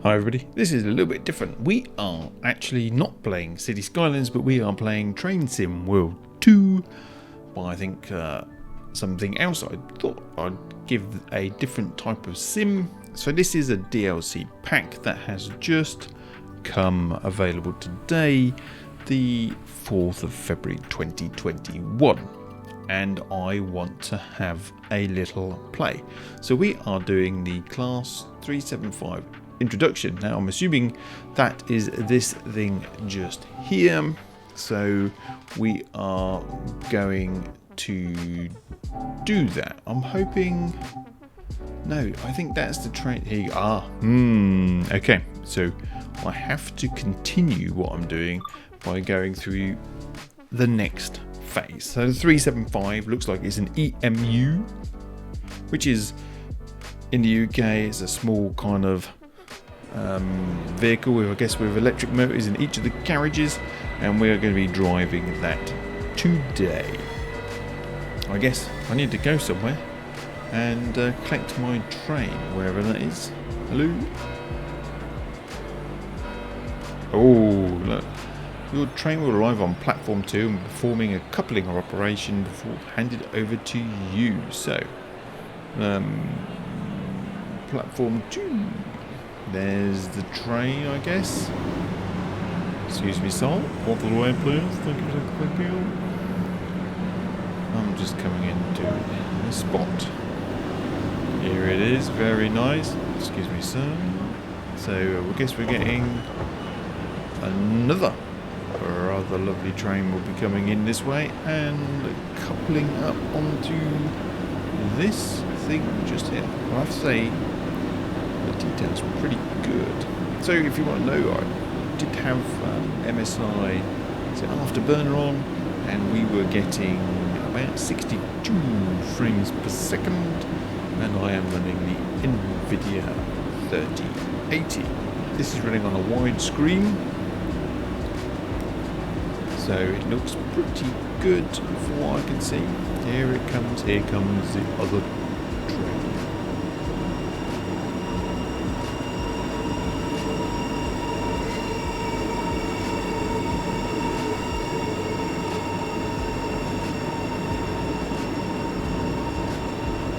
Hi everybody, this is a little bit different. We are actually not playing City Skylines, but we are playing Train Sim World 2 by I think something else. I thought I'd give a different type of sim. So this is a DLC pack that has just come available today, the 4th of February 2021. And I want to have a little play. So we are doing the Class 375 introduction. Now I'm assuming that is this thing just here. So we are going to do that. I'm hoping... No, I think that's the train. Here you are. Okay, so I have to continue what I'm doing by going through the next phase. So the 375 looks like it's an EMU, which is in the UK is a small kind of vehicle with, I guess, with electric motors in each of the carriages, and we're going to be driving that today. I guess I need to go somewhere and collect my train, wherever that is. Hello? Oh, look. Your train will arrive on platform 2 and performing a coupling operation before handed over to you. So, platform 2. There's the train, I guess. Excuse me, sir. Out of the way, please. Thank you. I'm just coming into the spot. Here it is. Very nice. Excuse me, sir. So, I guess we're getting another rather lovely train will be coming in this way and coupling up onto this thing just here. I have to say, the details were pretty good. So if you want to know, I did have MSI Afterburner on, and we were getting about 62 frames per second, and I am running the NVIDIA 3080. This is running on a wide screen, so it looks pretty good from what I can see. Here comes the other train.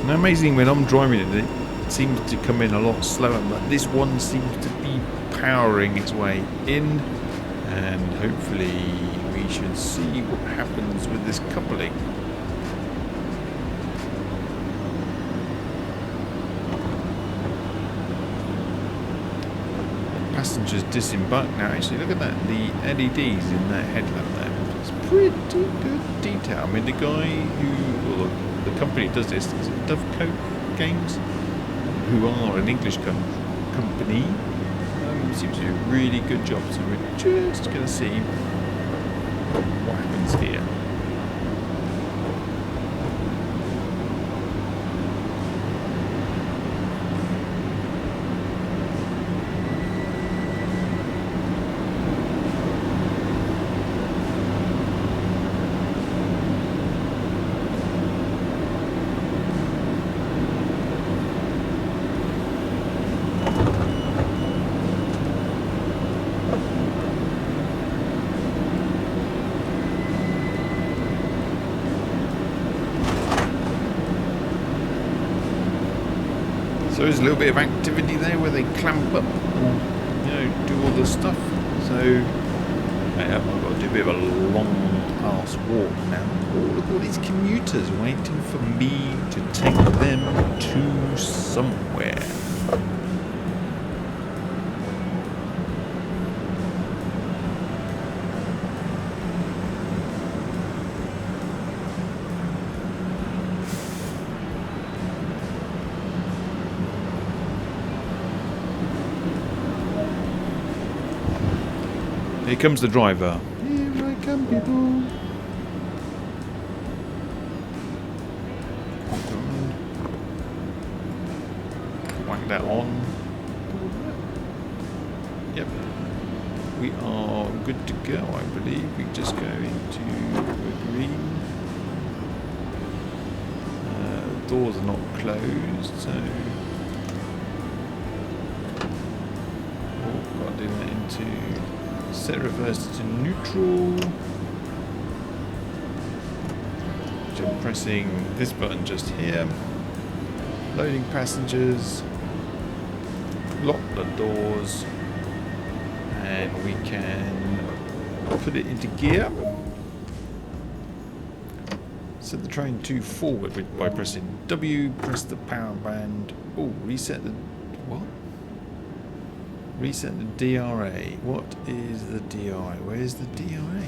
And amazing, when I'm driving it seems to come in a lot slower, but this one seems to be powering its way in, and hopefully we should see what happens with this coupling. Passengers disembark now. Actually, look at that, the LEDs in that headlamp there. It's pretty good detail. I mean, the guy who, or the company that does this, is it Dovecote Games, who are an English company, seems to do a really good job. So we're just going to see what happens here. So there's a little bit of activity there where they clamp up and, do all the stuff. So I've got to do a bit of a long ass walk now. Oh, look at all these commuters waiting for me to take them to somewhere. Here comes the driver. Here I come, people. Whack that on. Yep. We are good to go, I believe. We just go into green. Doors are not closed, so I'll do that into set reverse to neutral. Which I'm pressing this button just here. Loading passengers. Lock the doors. And we can put it into gear. Set the train to forward by pressing W. Press the power band. Oh, reset the... what? Reset the DRA. What is the DRA? Where's the DRA?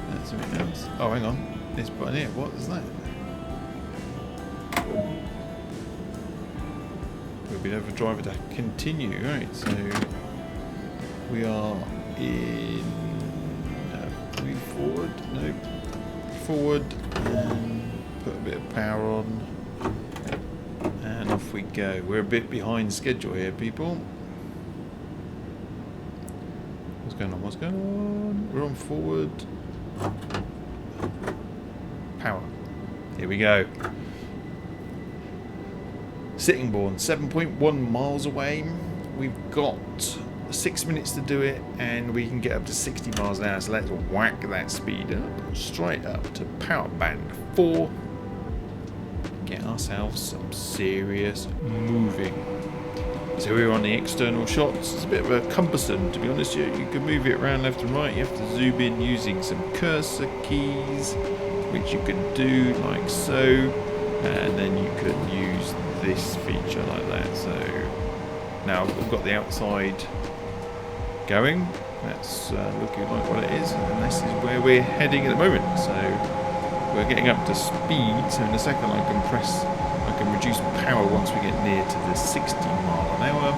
That's something else. Oh, hang on. This button here. What is that? We'll be over driver to continue. Right, so we are in... move forward. Nope. Forward. And put a bit of power on. And off we go. We're a bit behind schedule here, people. What's going on? What's going on? We're on forward. Power. Here we go. Sittingbourne, 7.1 miles away. We've got 6 minutes to do it, and we can get up to 60 miles an hour. So let's whack that speed up, straight up to power band 4. Get ourselves some serious moving. So we're on the external shots. It's a bit of a cumbersome, to be honest. You can move it around left and right. You have to zoom in using some cursor keys, which you can do like so, and then you can use this feature like that. So now we've got the outside going. That's looking like what it is, and this is where we're heading at the moment. So we're getting up to speed, so in a second I can reduce power once we get near to the 60 mile an hour,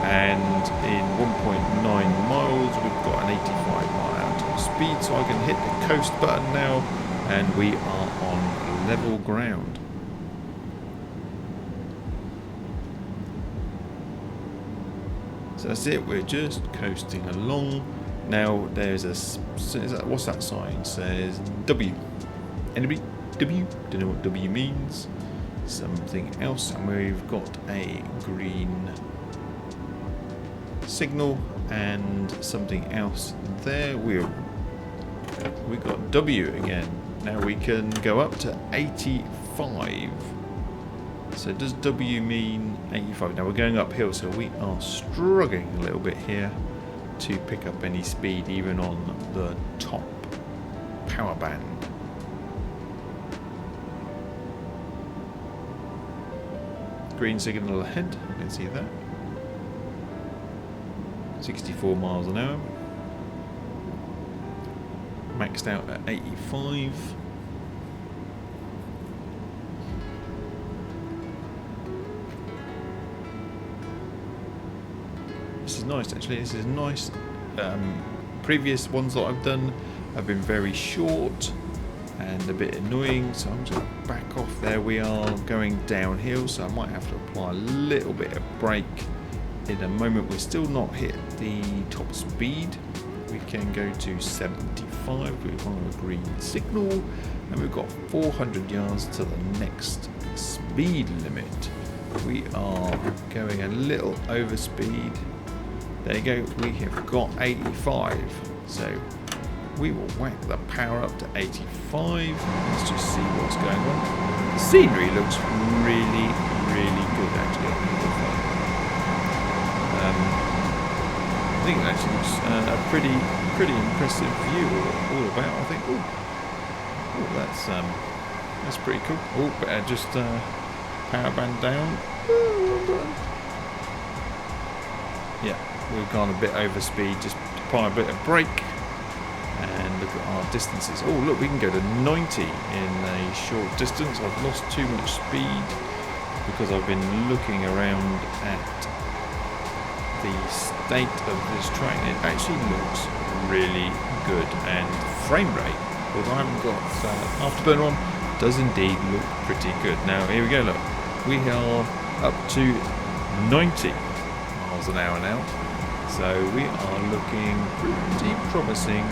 and in 1.9 miles we've got an 85 mile an hour top speed, so I can hit the coast button now, and we are on level ground. So that's it, we're just coasting along. Now there's a, what's that sign? It says W. Anybody? W? Don't know what W means. Something else, and we've got a green signal and something else there. We got W again. Now we can go up to 85. So does W mean 85? Now we're going uphill, so we are struggling a little bit here to pick up any speed, even on the top power band. Green signal ahead, you can see that. 64 miles an hour. Maxed out at 85. This is nice, actually. This is nice. Previous ones that I've done have been very short and a bit annoying, so I'm just going to back off. There we are going downhill, so I might have to apply a little bit of brake in a moment. We're still not hit the top speed. We can go to 75 with on a green signal, and we've got 400 yards to the next speed limit. We are going a little over speed. There you go, we have got 85, so we will whack the power up to 85. Let's just see what's going on. The scenery looks really, really good, actually. I think it actually looks a pretty impressive view all about. I think. Oh, that's pretty cool. Oh, better just power band down. Yeah, we've gone a bit over speed. Just apply a bit of brake. And look at our distances. Oh, look, we can go to 90 in a short distance. I've lost too much speed because I've been looking around at the state of this train. It actually looks really good, and frame rate, although I haven't got afterburner on, does indeed look pretty good. Now, here we go, look. We are up to 90 miles an hour now. So we are looking pretty promising.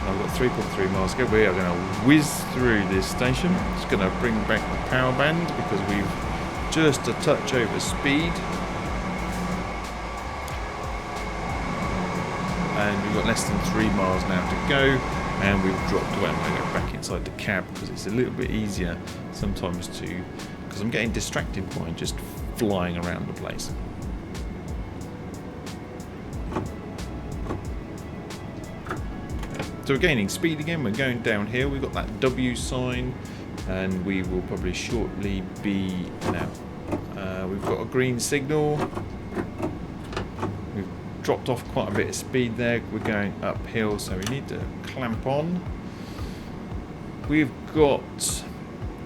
I've got 3.3 miles to go. We are going to whiz through this station. It's going to bring back the power band because we've just a touch over speed. And we've got less than 3 miles now to go, and we've dropped away. I'm going to go back inside the cab because it's a little bit easier sometimes because I'm getting distracted by just flying around the place. So we're gaining speed again, we're going downhill, we've got that W sign, and we will probably shortly be now. We've got a green signal. We've dropped off quite a bit of speed there. We're going uphill, so we need to clamp on. We've got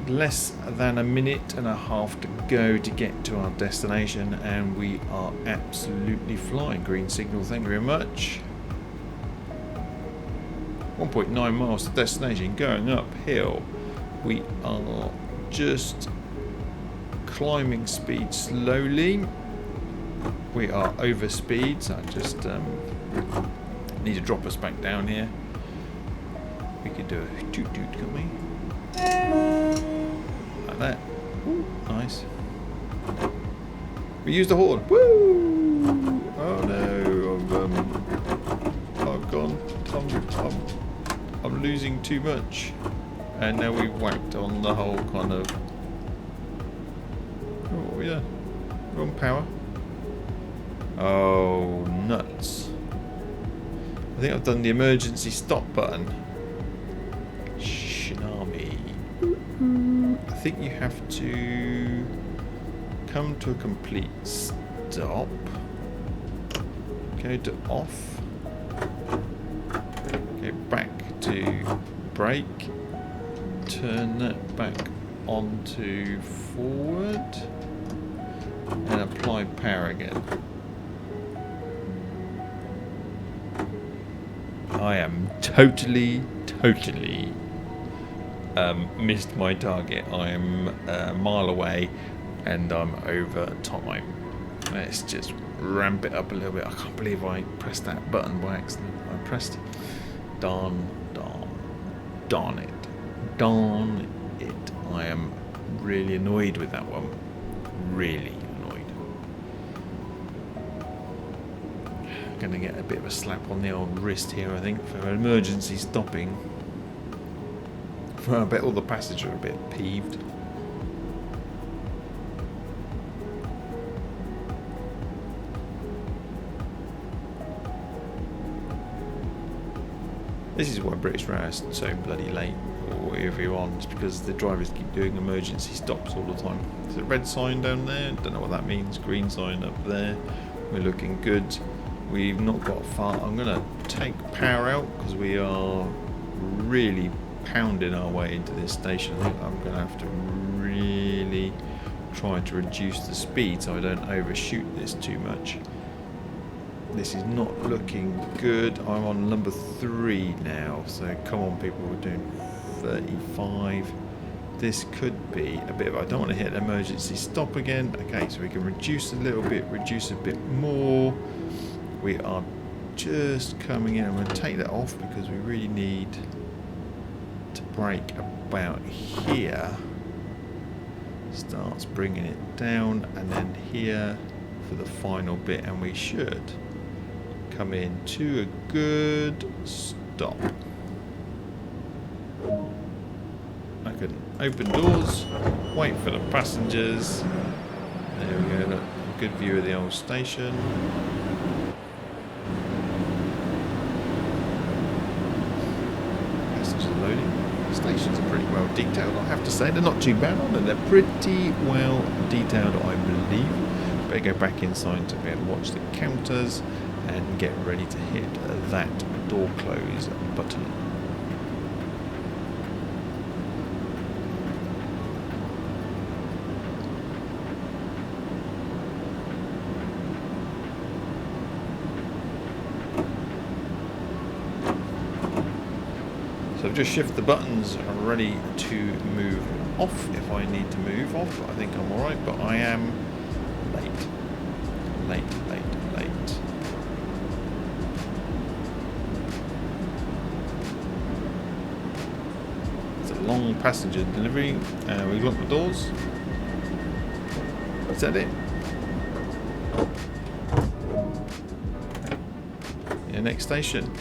less than a minute and a half to go to get to our destination, and we are absolutely flying. Green signal, thank you very much. 1.9 miles to destination, going uphill. We are just climbing speed slowly. We are over speed, so I just need to drop us back down here. We could do a toot toot, couldn't we? Like that. Ooh, nice. We used the horn. Woo! Oh no! I've gone. I'm losing too much, and now we've whacked on the whole kind of. Oh yeah, we're on power. Oh nuts! I think I've done the emergency stop button. Shinami. I think you have to come to a complete stop. Go to off. Go back to brake. Turn that back onto forward. And apply power again. I am totally missed my target. I'm a mile away and I'm over time. Let's just ramp it up a little bit. I can't believe I pressed that button by accident. I pressed darn it. I am really annoyed with that one. Really annoyed. Gonna get a bit of a slap on the old wrist here, I think, for emergency stopping. I bet all the passengers are a bit peeved. This is why British Rail is so bloody late, or everyone, it's because the drivers keep doing emergency stops all the time. There's a red sign down there, don't know what that means, green sign up there. We're looking good. We've not got far. I'm going to take power out because we are really pounding our way into this station. I think I'm going to have to really try to reduce the speed so I don't overshoot this too much. This is not looking good. I'm on number 3 now, so come on people, we're doing 35. This could be a bit of, I don't want to hit emergency stop again. Okay, so we can reduce a little bit, reduce a bit more. We are just coming in. I'm going to take that off because we really need to brake about here. Starts bringing it down, and then here for the final bit, and we should come in to a good stop. I can open doors, wait for the passengers. There we go, look, good view of the old station. Passengers are loading. Stations are pretty well detailed, I have to say. They're not too bad on them, they're pretty well detailed, I believe. Better go back inside to be able to watch the counters and get ready to hit that door close button. So I've just shifted the buttons, I'm ready to move off if I need to move off. I think I'm alright, but I am late. It's a long passenger delivery. We lock the doors. Is that it? Yeah, next station.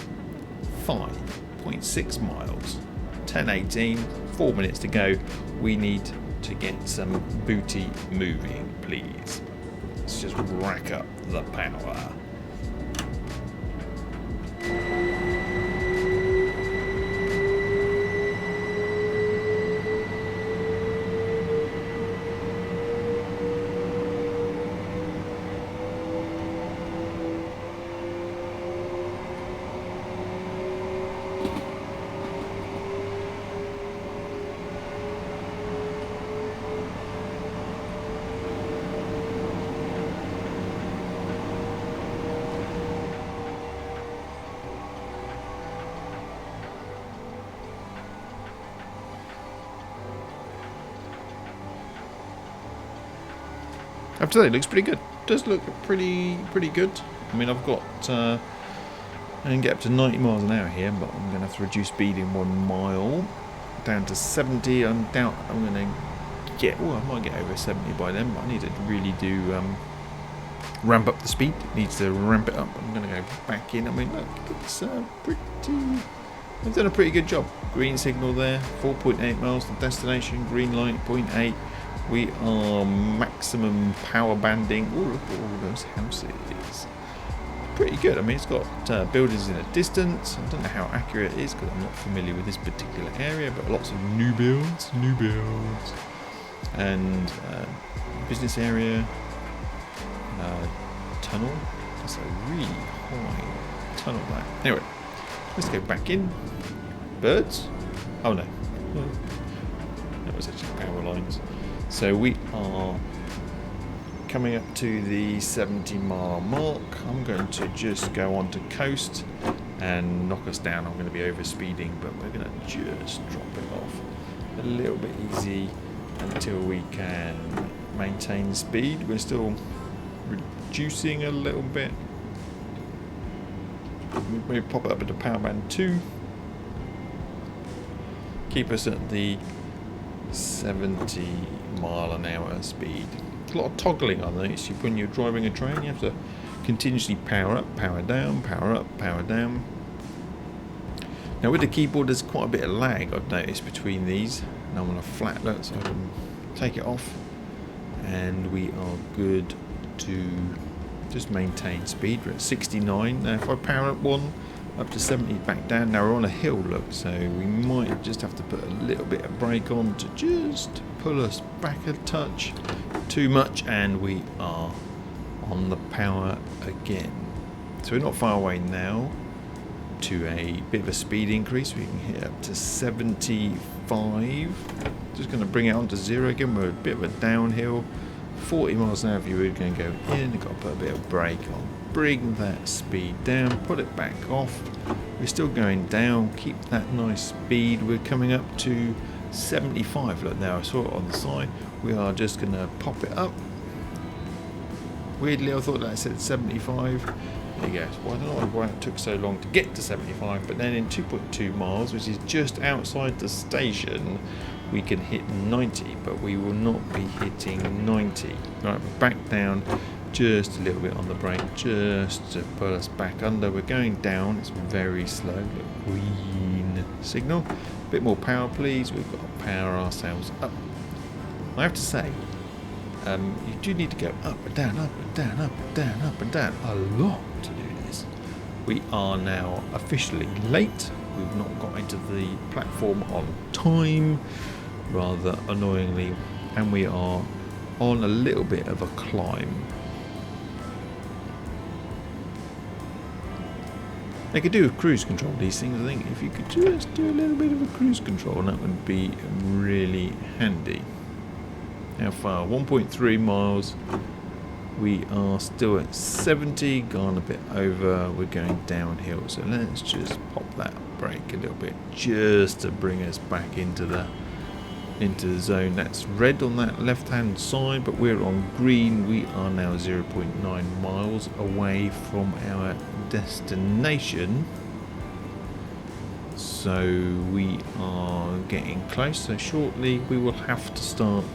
5.6 miles. 10:18. 4 minutes to go. We need to get some booty moving, please. Let's just rack up the power. I have to say, it looks pretty good. It does look pretty good. I mean, I've got I can get up to 90 miles an hour here, but I'm going to have to reduce speed in 1 mile down to 70. I doubt I'm going to get. Oh, I might get over 70 by then, but I need to really do ramp up the speed. It needs to ramp it up. I'm going to go back in. I mean, look, it's pretty. I've done a pretty good job. Green signal there, 4.8 miles to destination. Green light, 0.8. We are maximum power banding. Oh, look at all those houses. Pretty good. I mean, it's got buildings in a distance. I don't know how accurate it is because I'm not familiar with this particular area, but lots of new builds. And business area. Tunnel. That's a really high tunnel there. Anyway, let's go back in. Birds? Oh no. That was actually power lines. So we are coming up to the 70-mile mark. I'm going to just go on to coast and knock us down. I'm going to be over speeding, but we're going to just drop it off a little bit easy until we can maintain speed. We're still reducing a little bit. Maybe pop it up into power band 2. Keep us at the 70 mile an hour speed. There's a lot of toggling on this. When you're driving a train, you have to continuously power up, power down, power up, power down. Now with the keyboard, there's quite a bit of lag I've noticed between these. And I'm on a flat look, so I can take it off, and we are good to just maintain speed. We're at 69. Now if I power up one, up to 70, back down. Now we're on a hill, look, so we might just have to put a little bit of brake on to just pull us back a touch. Too much, and we are on the power again. So we're not far away now to a bit of a speed increase. We can hit up to 75. Just going to bring it on to 0 again. We're a bit of a downhill. 40 miles an hour if you were going to go in. You've got to put a bit of brake on. Bring that speed down, put it back off. We're still going down, keep that nice speed. We're coming up to 75. Look, now I saw it on the side. We are just going to pop it up. Weirdly, I thought that said 75. There you go. Well, I don't know why it took so long to get to 75, but then in 2.2 miles, which is just outside the station, we can hit 90, but we will not be hitting 90. Right, we're back down. Just a little bit on the brake, just to put us back under. We're going down, it's very slow. Look, green signal. A bit more power, please. We've got to power ourselves up. I have to say, you do need to go up and down, up and down, up and down, up and down a lot to do this. We are now officially late. We've not got into the platform on time, rather annoyingly, and we are on a little bit of a climb. They could do a cruise control, these things. I think if you could just do a little bit of a cruise control, that would be really handy. How far? 1.3 miles. We are still at 70, gone a bit over. We're going downhill, so let's just pop that brake a little bit just to bring us back into the zone. That's red on that left hand side, but we're on green. We are now 0.9 miles away from our destination, so we are getting close. So shortly we will have to start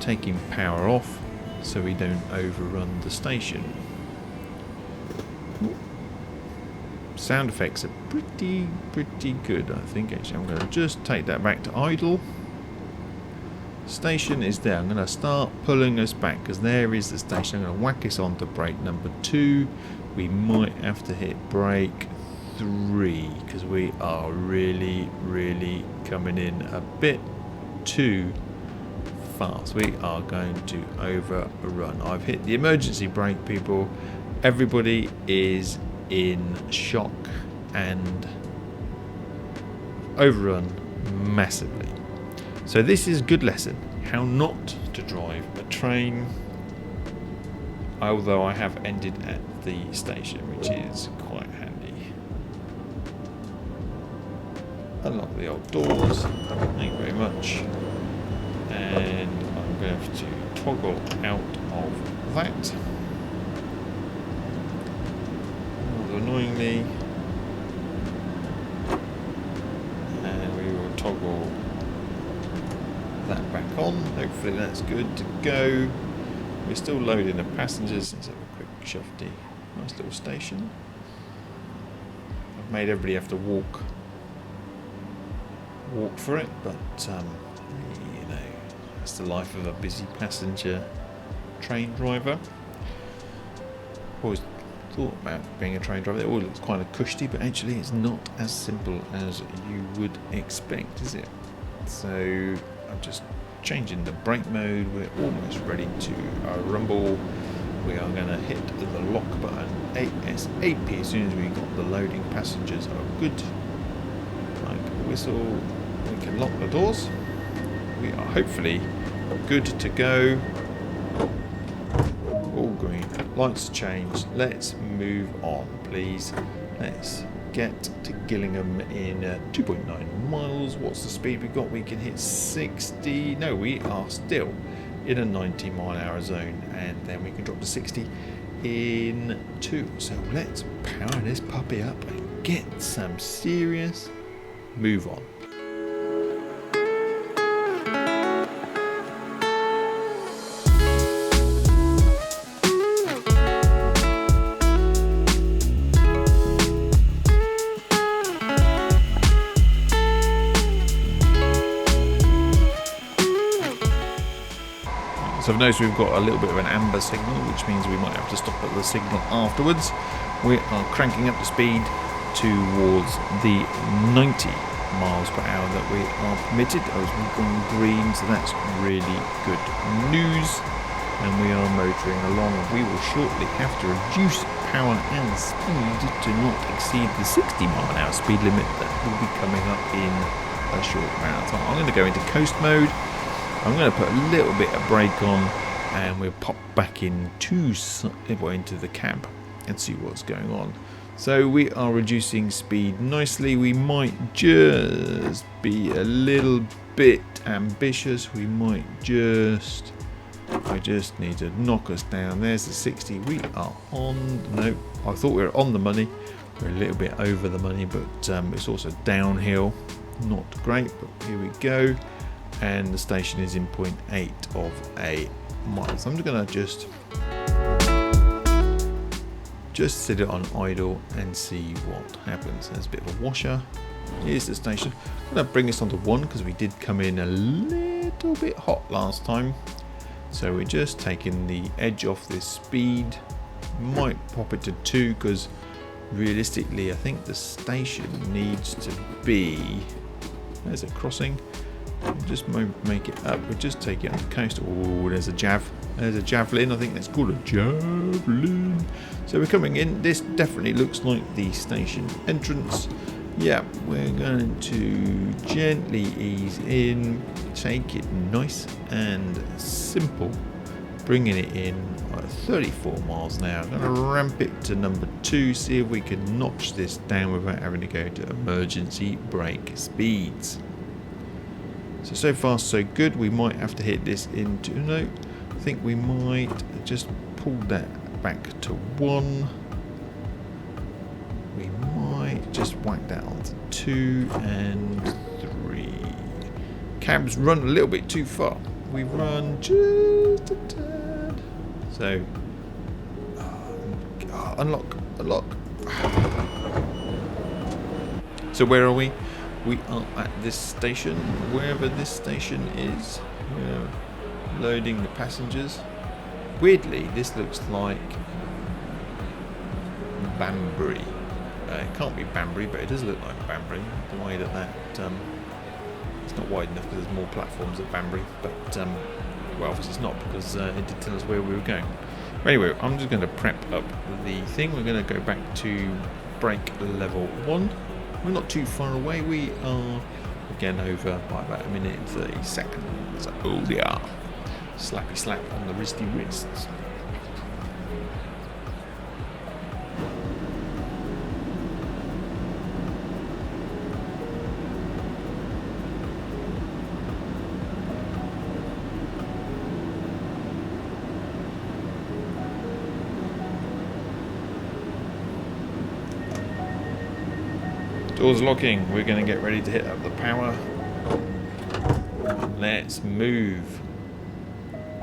taking power off so we don't overrun the station. Sound effects are pretty good, I think. Actually, I'm going to just take that back to idle. Station is there. I'm going to start pulling us back because there is the station. I'm going to whack us onto brake number 2. We might have to hit brake 3 because we are really coming in a bit too fast. We are going to overrun. I've hit the emergency brake, people. Everybody is in shock and overrun massively. So this is a good lesson how not to drive a train, although I have ended at the station, which is quite handy. Unlock the old doors, thank you very much, and I'm going to have to toggle out of that. Annoyingly, and we will toggle that back on. Hopefully that's good to go. We're still loading the passengers. Let's have a quick shufty. Nice little station. I've made everybody have to walk for it, but you know, that's the life of a busy passenger train driver. Always thought about being a train driver. It all looks kind of cushy, but actually it's not as simple as you would expect, is it? So I'm just changing the brake mode. We're almost ready to rumble. We are going to hit the lock button ASAP as soon as we got the loading passengers are good. Like a whistle, we can lock the doors. We are hopefully good to go. All green, lights changed. Let's move on, please. Let's get to Gillingham in 2.9 miles. What's the speed we got? We can hit 60. No, we are still in a 90-mile-an-hour zone, and then we can drop to 60 in 2. So let's power this puppy up and get some serious move on. So I've noticed we've got a little bit of an amber signal, which means we might have to stop at the signal afterwards. We are cranking up the speed towards the 90 miles per hour that we are permitted as we've gone green, so that's really good news. And we are motoring along. We will shortly have to reduce power and speed to not exceed the 60 mile an hour speed limit that will be coming up in a short amount of time. I'm going to go into coast mode. I'm going to put a little bit of brake on and we'll pop back into the cab and see what's going on. So we are reducing speed nicely. We might just be a little bit ambitious. We might just... I just need to knock us down. There's the 60. We are on... No, I thought we were on the money. We're a little bit over the money, but it's also downhill. Not great, but here we go. And the station is in 0.8 of a mile. So I'm just going to just set it on idle and see what happens. There's a bit of a washer. Here's the station. I'm going to bring this onto 1 because we did come in a little bit hot last time. So we're just taking the edge off this speed. Might pop it to 2 because realistically I think the station needs to be... There's a crossing. Just make it up. We'll just take it on the coast. Oh, there's a javelin. I think that's called a javelin. So we're coming in. This definitely looks like the station entrance. Yeah, we're going to gently ease in, take it nice and simple, bringing it in at 34 miles an hour. I'm going to ramp it to number 2, see if we can notch this down without having to go to emergency brake speeds. So far so good. We might have to hit this into... No, I think we might just pull that back to 1. We might just whack that onto 2 and 3. Cabs run a little bit too far. we run just a tad. So, unlock. So where are we? We are at this station, wherever this station is. We're loading the passengers. Weirdly, this looks like Banbury. It can't be Banbury, but it does look like Banbury. The way that it's not wide enough because there's more platforms at Banbury. But well, obviously it's not because it did tell us where we were going. Anyway, I'm just going to prep up the thing. We're going to go back to brake level 1. We're not too far away. We are again over by about a minute and 30 seconds. Oh yeah. Slappy slap on the wristy wrists. Doors locking. We're going to get ready to hit up the power. Let's move.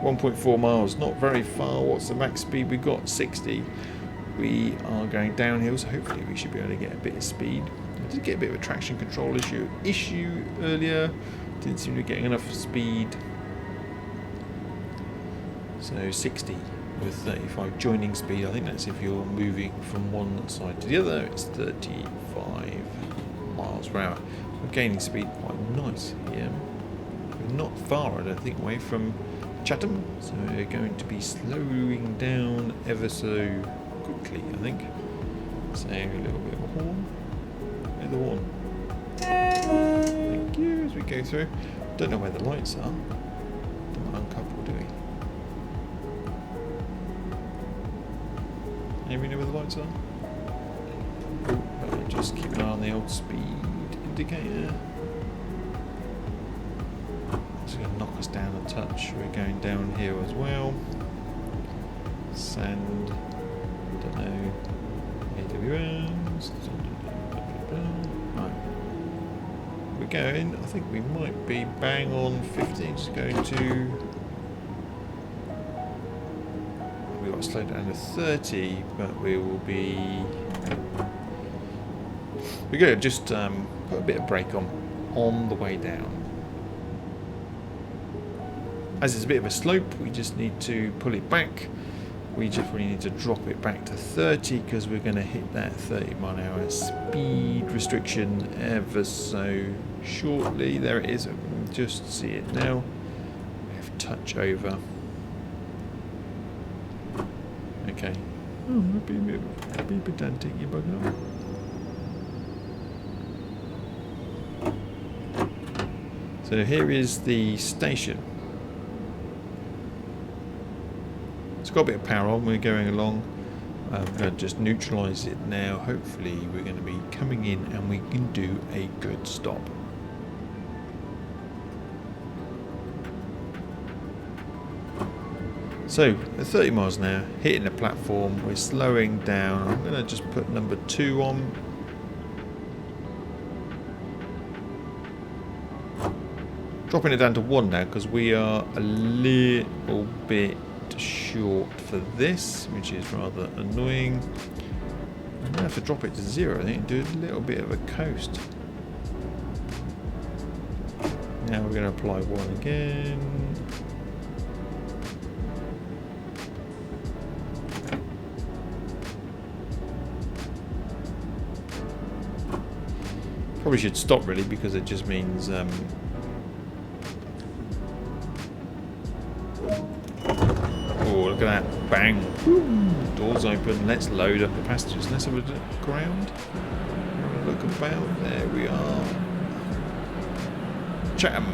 1.4 miles, not very far. What's the max speed? We got 60. We are going downhill, so hopefully we should be able to get a bit of speed. I did get a bit of a traction control issue earlier. Didn't seem to be getting enough speed. So 60 with 35 joining speed. I think that's if you're moving from one side to the other. It's 35 miles per hour. We're gaining speed quite nice here. We're not far, I don't think, away from Chatham, so we're going to be slowing down ever so quickly, I think. So a little bit of a horn. There's the horn. Thank you as we go through. Don't know where the lights are. Don't uncouple, do we? Anybody know where the lights are? Oh, just keep an eye on the old speed indicator. It's going to knock us down a touch. We're going down here as well. Sand. Don't know. AWS. Right. We're going. I think we might be bang on 50. Just going to. We've got to slow down to 30, but we will be. We're going to just put a bit of brake on the way down. As it's a bit of a slope, we just need to pull it back. We just really need to drop it back to 30 because we're going to hit that 30-mile-an-hour speed restriction ever so shortly. There it is. I can just see it now. We have touch over. Okay. Oh, be a bit pedantic, you bugger. So here is the station. It's got a bit of power on, we're going along. I'm going to just neutralise it now. Hopefully we're going to be coming in and we can do a good stop. So at 30 miles an hour, hitting the platform, we're slowing down. I'm going to just put number 2 on. Dropping it down to 1 now because we are a little bit short for this, which is rather annoying. I'm going to have to drop it to 0, I think, and do a little bit of a coast. Now we're going to apply 1 again. Probably should stop really because it just means look at that. Bang. Woo. Doors open. Let's load up the passengers. Let's have a look around. Have a look about. There we are. Chatham.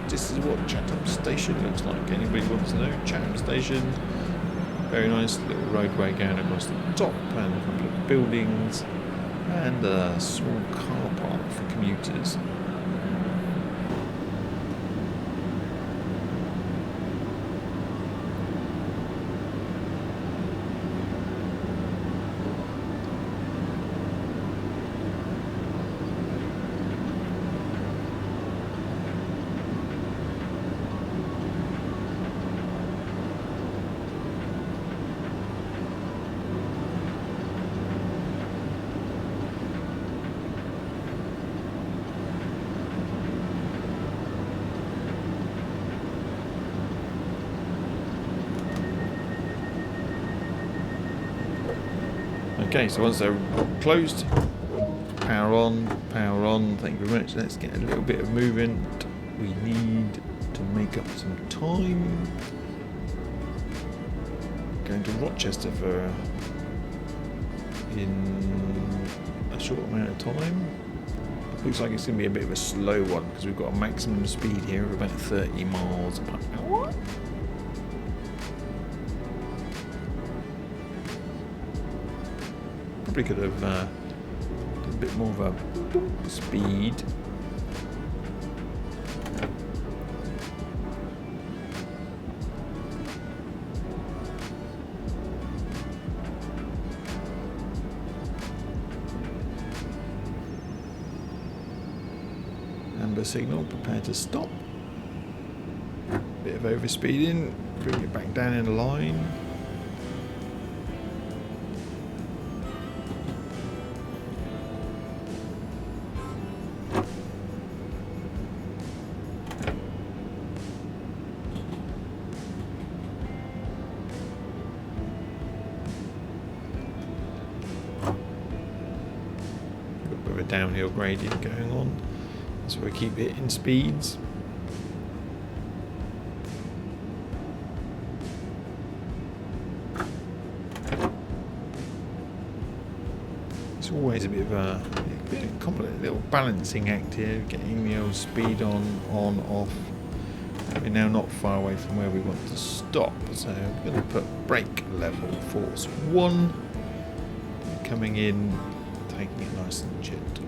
This is what Chatham Station looks like. Anybody wants to know? Chatham Station. Very nice little roadway going across the top and a couple of buildings and a small car park for commuters. Okay, so once they're closed, power on, thank you very much. Let's get a little bit of movement. We need to make up some time. Going to Rochester for in a short amount of time. Looks like it's going to be a bit of a slow one because we've got a maximum speed here of about 30 miles per hour. Probably could have done a bit more of a speed. Amber signal, prepare to stop. Bit of overspeeding, bring it back down in a line. Got a bit of a downhill gradient going on. So we keep hitting speeds. It's always a bit of a complicated little balancing act here, getting the old speed on, off. We're now not far away from where we want to stop, so I'm going to put brake level force 1. Coming in, taking it nice and gentle.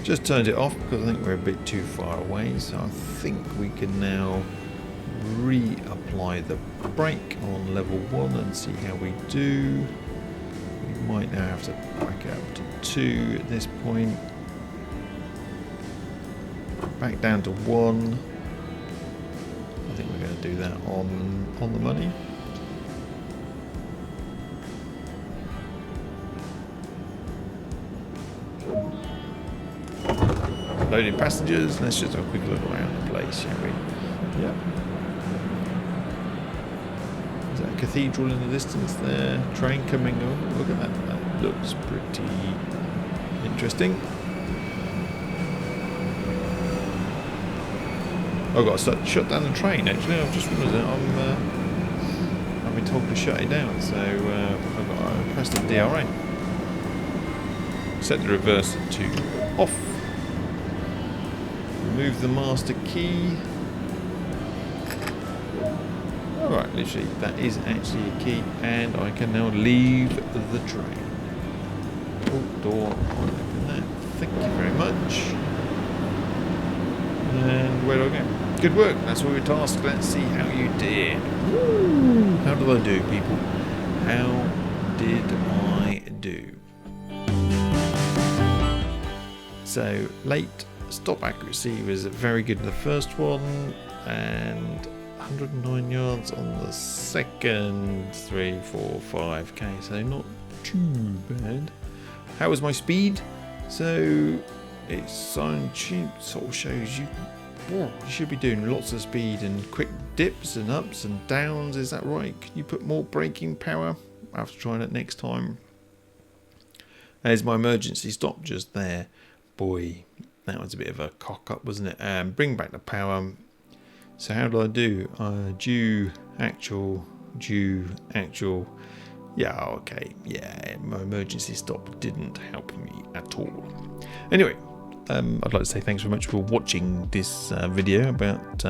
Just turned it off because I think we're a bit too far away, so I think we can now reapply the brake on level 1 and see how we do. We might now have to back it up to 2 at this point. Back down to 1. I think we're going to do that on the money. Loading passengers. Let's just have a quick look around the place, shall we? Yep. Is that a cathedral in the distance there? Train coming on. Look at that. That looks pretty interesting. I've got to shut down the train actually. I've just realised that I've been told to shut it down, so I've got to press the DRA. Set the reverse to off. Remove the master key. Alright, literally that is actually a key, and I can now leave the train. Oh, door, open that. Thank you very much. And where do I go? Good work, that's what we're tasked. Let's see how you did. Woo. How did I do, people? How did I do? So, late stop accuracy was very good in the first one, and 109 yards on the second. 3, 4, 5k, so not too bad. How was my speed? So it's sort of shows you should be doing lots of speed and quick dips and ups and downs. Is that right? Can you put more braking power? I'll have to try that next time. There's my emergency stop just there. Boy, that was a bit of a cock up, wasn't it? Bring back the power. So how do I do? Due, actual. Yeah, okay. Yeah, my emergency stop didn't help me at all. Anyway, I'd like to say thanks very much for watching this video about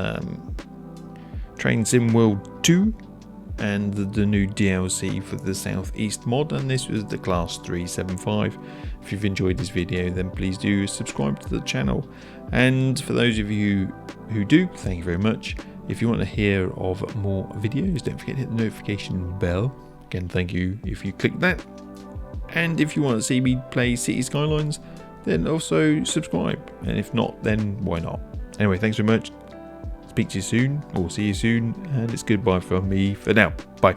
Train Sim World 2 and the new DLC for the Southeast mod, and this was the Class 375. If you've enjoyed this video, then please do subscribe to the channel, and for those of you who do, thank you very much. If you want to hear of more videos, don't forget to hit the notification bell. Again, thank you if you click that, and if you want to see me play City Skylines, then also subscribe, and if not, then why not? Anyway, thanks very much. Speak to you soon, or see you soon, and it's goodbye from me for now. Bye.